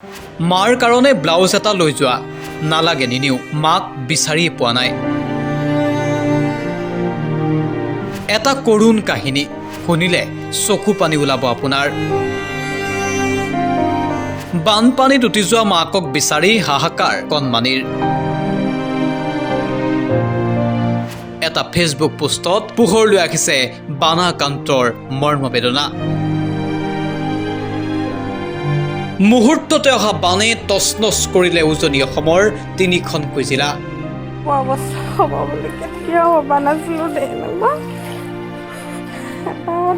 মাৰ কাৰণে ব্লাউজ এটা লৈ যোৱা নালাগে নিনিও মাক বিচাৰি পোৱা নাই এটা কৰুণ কাহিনী শুনিলে চকু পানী ওলাব আপোনাৰ বানপানীত উটি যোৱা মাকক বিচাৰি হাহাকাৰ কণমানিৰ এটা ফেচবুক পোষ্টত পোহৰলৈ আহিছে বানাকান্তৰ মৰ্মবেদনা মুহূৰ্ততে অহা বানে তছনছ কৰিলে উজনি অসমৰ তিনিখনকৈ জিলা অৱস্থা হ'ব বুলি কেতিয়াও ভবা নাছিলো দেই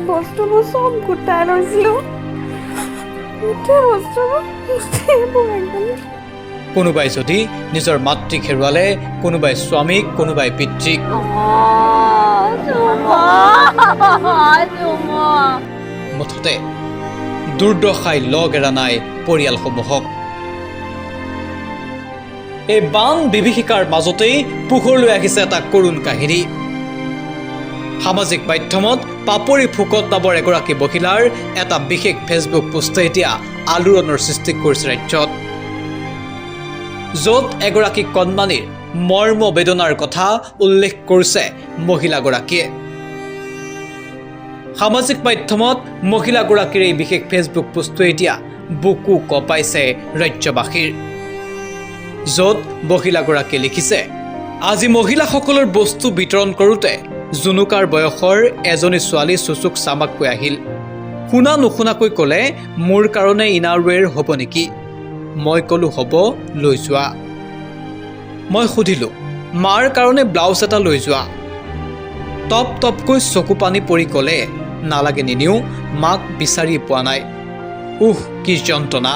বস্তুবোৰ চব গোটাই লৈছিলো গোটেই বস্তুবোৰ একদম কোনোবাই যদি নিজৰ মাতৃক হেৰুৱালে কোনোবাই স্বামীক কোনোবাই পিতৃক মুঠতে দুৰ্দশাই লগ এৰা নাই পৰিয়ালসমূহক এই বান বিভীষিকাৰ মাজতেই পোহৰলৈ আহিছে এটা কৰুণ কাহিনী সামাজিক মাধ্যমত পাপৰি ফুকট নামৰ এগৰাকী মহিলাৰ এটা বিশেষ ফেচবুক পোষ্টে এতিয়া আলোড়নৰ সৃষ্টি কৰিছে ৰাজ্যত য'ত এগৰাকী কণমানিৰ মৰ্মবেদনাৰ কথা উল্লেখ কৰিছে মহিলাগৰাকীয়ে সামাজিক মাধ্যমত মহিলাগৰাকীৰ এই বিশেষ ফেচবুক পোষ্টে এতিয়া বুকু কঁপাইছে ৰাজ্যবাসীৰ য'ত মহিলাগৰাকীয়ে লিখিছে আজি মহিলাসকলৰ বস্তু বিতৰণ কৰোঁতে জুনুকাৰ বয়সৰ এজনী ছোৱালী চুচুক চামাককৈ আহিল শুনা নুশুনাকৈ ক'লে মোৰ কাৰণে ইনাৰৱেৰ হ'ব নেকি মই ক'লো হ'ব লৈ যোৱা মই সুধিলোঁ মাৰ কাৰণে ব্লাউজ এটা লৈ যোৱা টপ টপকৈ চকু পানী পৰি ক'লে নালাগে নিনিও মাক বিচাৰি পোৱা নাই কি যন্ত্ৰণা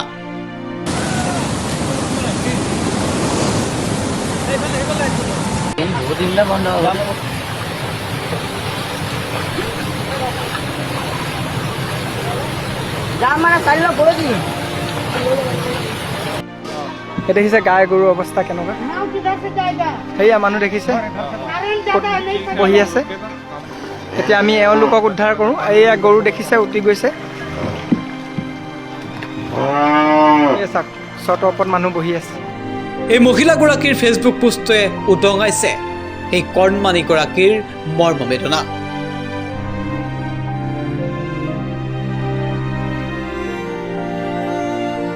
দেখিছে গাই গৰুৰ অৱস্থা কেনেকুৱা সেয়া মানুহ দেখিছে বহি আছে এতিয়া আমি এওঁলোকক উদ্ধাৰ কৰোঁ এয়া গৰু দেখিছে উটি গৈছে চাওক চটৰ ওপৰত মানুহ বহি আছে এই মহিলাগৰাকীৰ ফেচবুক পোষ্টে উদঙাইছে এই কণমানিগৰাকীৰ মৰ্মবেদনা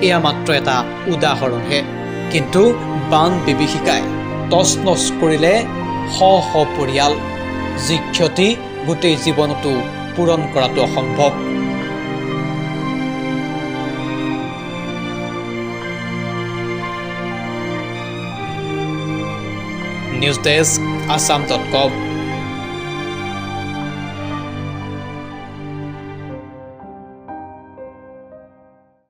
এয়া মাত্ৰ এটা উদাহৰণহে কিন্তু বান বিভীষিকাই তছনছ কৰিলে শ শ পৰিয়াল যি ক্ষতি গোটেই জীৱনতো পূৰণ কৰাটো অসম্ভৱ নিউজ ডেস্ক assam.com